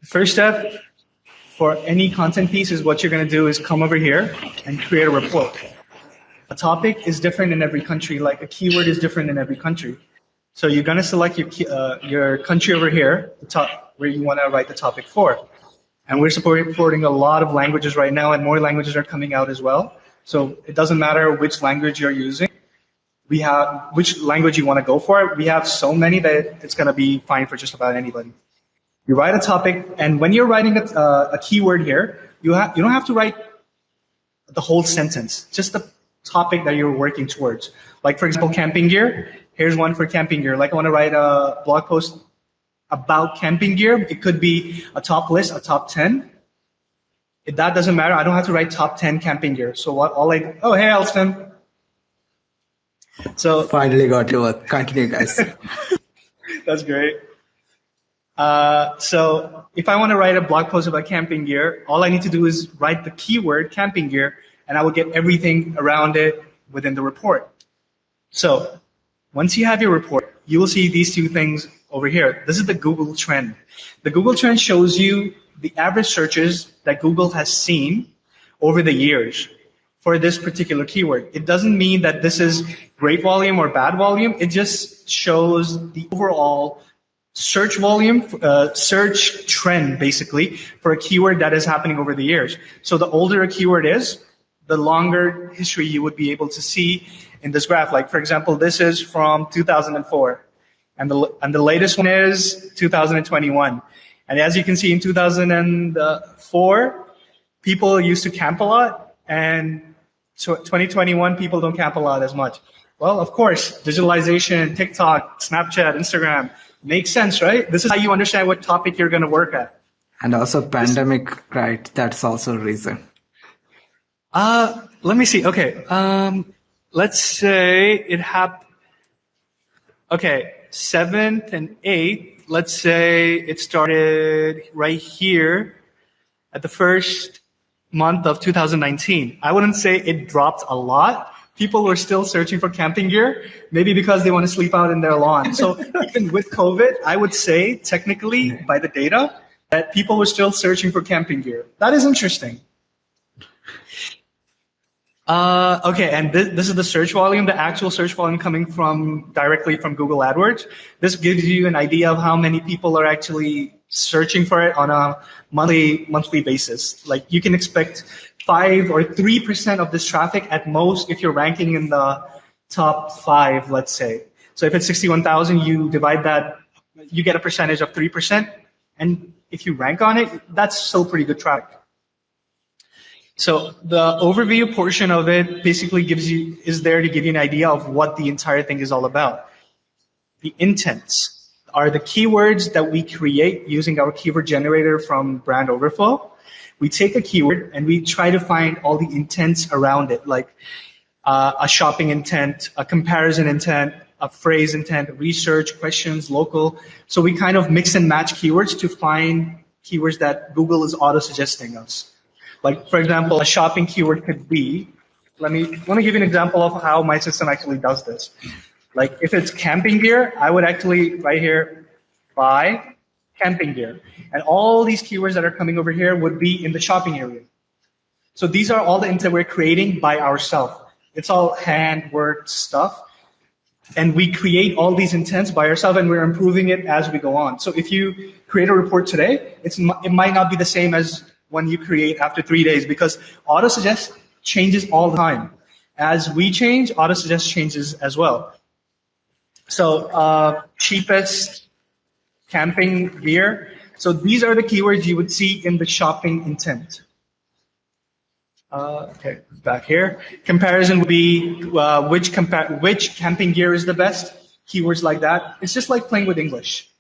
First step for any content piece is what you're going to do is come over here and create a report. A topic is different in every country, like a keyword is different in every country. So you're going to select your country over here, the top where you want to write the topic for. And we're supporting a lot of languages right now, and more languages are coming out as well. So it doesn't matter which language you're using. We have which language you want to go for. We have so many that it's going to be fine for just about anybody. You write a topic, and when you're writing a keyword here, you don't have to write the whole sentence, just the topic that you're working towards. Like, for example, camping gear. Here's one for camping gear. Like, I want to write a blog post about camping gear. It could be a top list, a top 10. If that doesn't matter, I don't have to write top 10 camping gear. So what? Oh, hey, Alston. So finally got to work. Continue, guys. That's great. So if I want to write a blog post about camping gear, all I need to do is write the keyword camping gear, and I will get everything around it within the report. So once you have your report, you will see these two things over here. This is the Google trend. The Google trend shows you the average searches that Google has seen over the years for this particular keyword. It doesn't mean that this is great volume or bad volume. It just shows the overall search volume, search trend, basically, for a keyword that is happening over the years. So the older a keyword is, the longer history you would be able to see in this graph. Like, for example, this is from 2004, and the latest one is 2021. And as you can see, in 2004, people used to camp a lot, and 2021, people don't camp a lot as much. Well, of course, digitalization, TikTok, Snapchat, Instagram, makes sense, right? This is how you understand what topic you're going to work at. And also pandemic, right? That's also a reason. Let me see. Okay. Let's say it happened. Okay. 7th and 8th. Let's say it started right here at the first month of 2019. I wouldn't say it dropped a lot. People were still searching for camping gear, maybe because they want to sleep out in their lawn. So even with COVID, I would say technically by the data that people were still searching for camping gear. That is interesting. Okay, and this is the search volume, the actual search volume coming directly from Google AdWords. This gives you an idea of how many people are actually searching for it on a monthly basis. Like, you can expect 5 or 3% of this traffic at most if you're ranking in the top 5, let's say. So if it's 61,000, you divide that, you get a percentage of 3%. And if you rank on it, that's still pretty good traffic. So the overview portion of it basically is there to give you an idea of what the entire thing is all about. The intents are the keywords that we create using our keyword generator from Brand Overflow. We take a keyword and we try to find all the intents around it, like a shopping intent, a comparison intent, a phrase intent, research, questions, local. So we kind of mix and match keywords to find keywords that Google is auto-suggesting us. Like, for example, a shopping keyword could be, let me give you an example of how my system actually does this. Like, if it's camping gear, I would actually, right here, buy camping gear. And all these keywords that are coming over here would be in the shopping area. So these are all the intents we're creating by ourselves. It's all hand-worked stuff. And we create all these intents by ourselves, and we're improving it as we go on. So if you create a report today, it might not be the same as when you create after 3 days, because auto-suggest changes all the time. As we change, auto-suggest changes as well. So cheapest camping gear. So these are the keywords you would see in the shopping intent. Okay, back here. Comparison would be which camping gear is the best. Keywords like that. It's just like playing with English.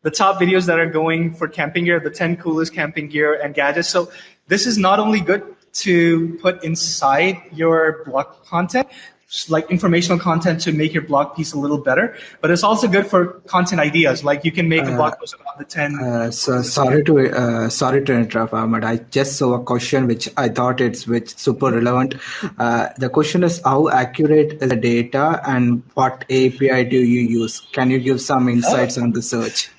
The top videos that are going for camping gear, the 10 coolest camping gear and gadgets. So this is not only good to put inside your blog content, like informational content to make your blog piece a little better, but it's also good for content ideas. Like, you can make a blog post about the 10. So sorry to interrupt, Ahmad. I just saw a question which I thought it's super relevant. The question is, how accurate is the data and what API do you use? Can you give some insights on the search?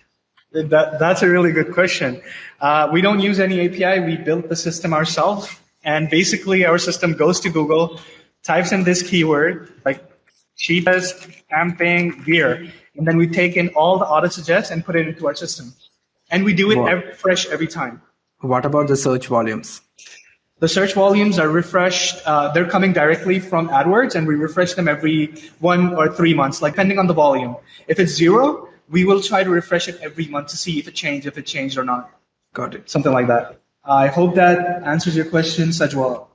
That's a really good question. We don't use any API. We built the system ourselves. And basically, our system goes to Google, types in this keyword, like cheapest camping gear. And then we take in all the auto suggests and put it into our system. And we do it fresh every time. What about the search volumes? The search volumes are refreshed. They're coming directly from AdWords, and we refresh them every 1 or 3 months, like depending on the volume. If it's 0, we will try to refresh it every month to see if it changed or not. Got it. Something like that. I hope that answers your question, Sajwal.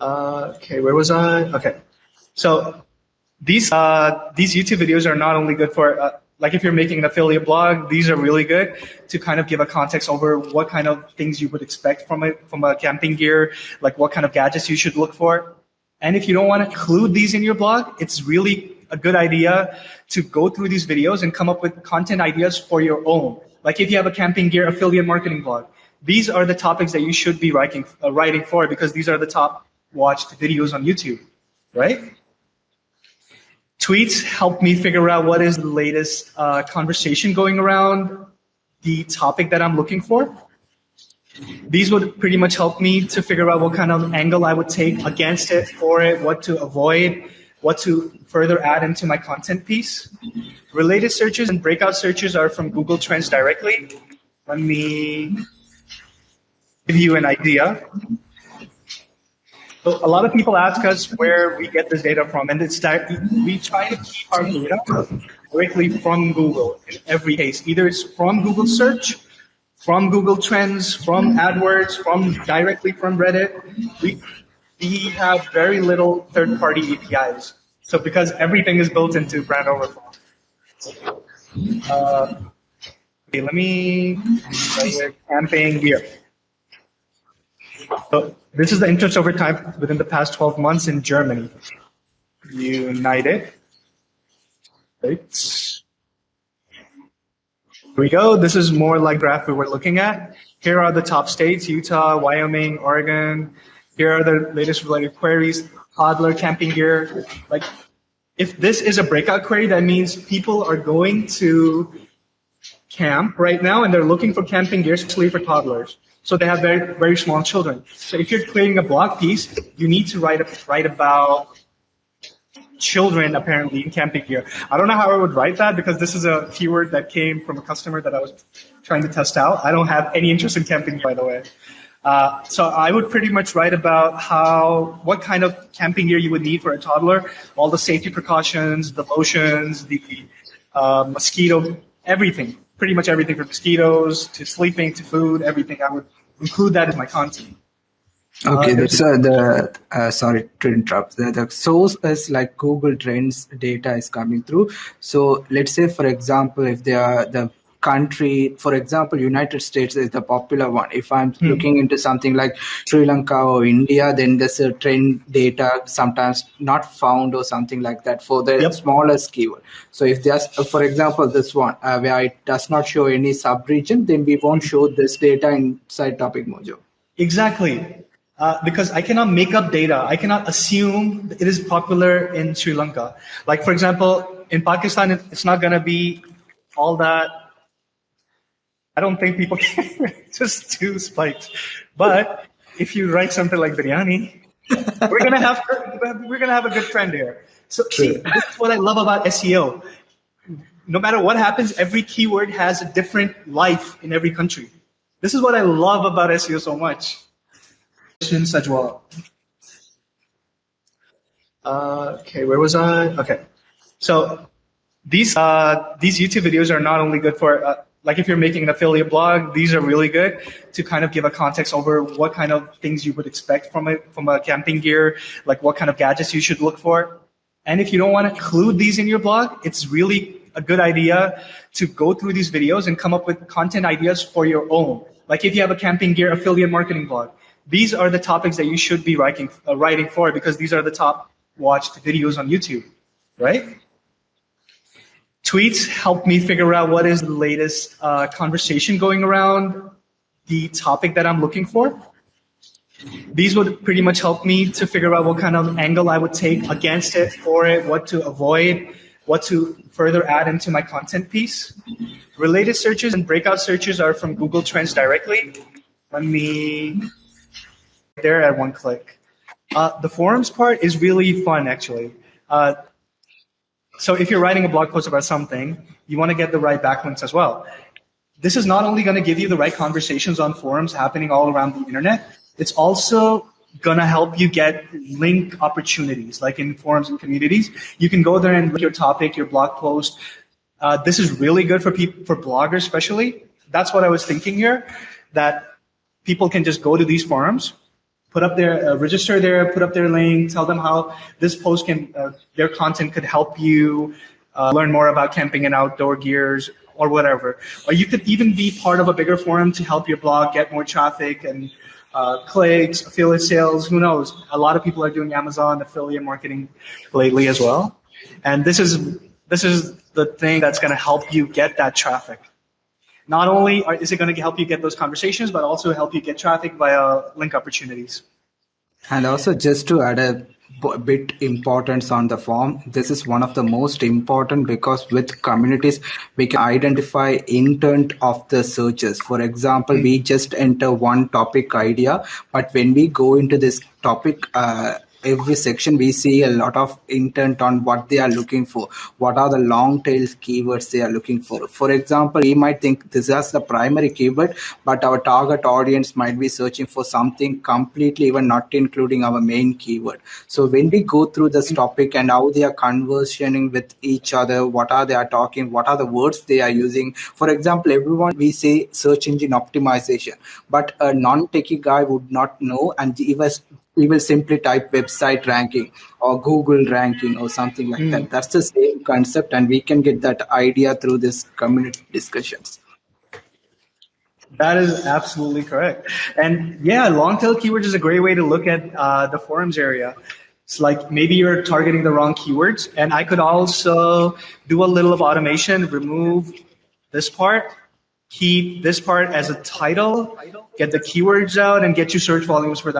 Okay, where was I? Okay. So these YouTube videos are not only good for, like if you're making an affiliate blog, these are really good to kind of give a context over what kind of things you would expect from a camping gear, like what kind of gadgets you should look for. And if you don't want to include these in your blog, it's really a good idea to go through these videos and come up with content ideas for your own. Like if you have a camping gear affiliate marketing blog, these are the topics that you should be writing for, because these are the top watched videos on YouTube, right? Tweets help me figure out what is the latest conversation going around the topic that I'm looking for. These would pretty much help me to figure out what kind of angle I would take against it, for it, what to avoid, what to further add into my content piece. Related searches and breakout searches are from Google Trends directly. Let me give you an idea. So a lot of people ask us where we get this data from, and it's that we try to keep our data directly from Google in every case. Either it's from Google Search, from Google Trends, from AdWords, directly from Reddit. We have very little third-party APIs. So because everything is built into Brand Overflow. Okay, let me start with camping gear. So this is the interest over time within the past 12 months in Germany. United States. Here we go. This is more like graph we were looking at. Here are the top states: Utah, Wyoming, Oregon. Here are the latest related queries: toddler camping gear. Like, if this is a breakout query, that means people are going to camp right now and they're looking for camping gear, especially for toddlers. So they have very, very small children. So if you're creating a blog piece, you need to write about children apparently in camping gear. I don't know how I would write that, because this is a keyword that came from a customer that I was trying to test out. I don't have any interest in camping gear, by the way. So I would pretty much write about what kind of camping gear you would need for a toddler, all the safety precautions, the lotions, the mosquito, everything, pretty much everything from mosquitoes to sleeping to food, everything. I would include that in my content. Okay, sorry to interrupt. The source is like Google Trends data is coming through. So let's say, for example, if they are the country, for example, United States is the popular one. If I'm looking into something like Sri Lanka or India, then there's a trend data sometimes not found or something like that for the smallest keyword. So if there's, for example, this one where it does not show any sub-region, then we won't show this data inside TopicMojo. Exactly. Because I cannot make up data. I cannot assume it is popular in Sri Lanka. Like, for example, in Pakistan, it's not going to be all that. I don't think people can just too spiked. But if you write something like biryani, we're gonna have a good trend here. So see, this is what I love about SEO. No matter what happens, every keyword has a different life in every country. This is what I love about SEO so much. Sajwal. Okay, where was I? Okay, so these YouTube videos are not only good for like if you're making an affiliate blog, these are really good to kind of give a context over what kind of things you would expect from a camping gear, like what kind of gadgets you should look for. And if you don't want to include these in your blog, it's really a good idea to go through these videos and come up with content ideas for your own. Like if you have a camping gear affiliate marketing blog, these are the topics that you should be writing for, because these are the top watched videos on YouTube, right? Tweets help me figure out what is the latest conversation going around the topic that I'm looking for. These would pretty much help me to figure out what kind of angle I would take against it, for it, what to avoid, what to further add into my content piece. Related searches and breakout searches are from Google Trends directly. Let me there at one click. The forums part is really fun, actually. So if you're writing a blog post about something, you want to get the right backlinks as well. This is not only going to give you the right conversations on forums happening all around the internet, it's also going to help you get link opportunities, like in forums and communities. You can go there and link your topic, your blog post. This is really good for people, for bloggers especially. That's what I was thinking here, that people can just go to these forums, put up their register there, put up their link, tell them how this post can, their content could help you learn more about camping and outdoor gears or whatever. Or you could even be part of a bigger forum to help your blog get more traffic and clicks, affiliate sales. Who knows? A lot of people are doing Amazon affiliate marketing lately as well, and this is the thing that's going to help you get that traffic. Not only is it going to help you get those conversations, but also help you get traffic via link opportunities. And also, just to add a bit importance on the form, this is one of the most important, because with communities we can identify intent of the searches. For example, we just enter one topic idea, but when we go into this topic, every section we see a lot of intent on what they are looking for, what are the long tail keywords they are looking for. For example, we might think this is the primary keyword, but our target audience might be searching for something completely even not including our main keyword. So when we go through this topic and how they are conversioning with each other, what are they are talking, what are the words they are using. For example, everyone we say search engine optimization, but a non-techie guy would not know, and he will simply type website ranking or Google ranking or something like that. That's the same concept, and we can get that idea through this community discussions. That is absolutely correct. And yeah, long tail keywords is a great way to look at the forums area. It's like maybe you're targeting the wrong keywords, and I could also do a little of automation, remove this part, keep this part as a title, get the keywords out, and get you search volumes for that.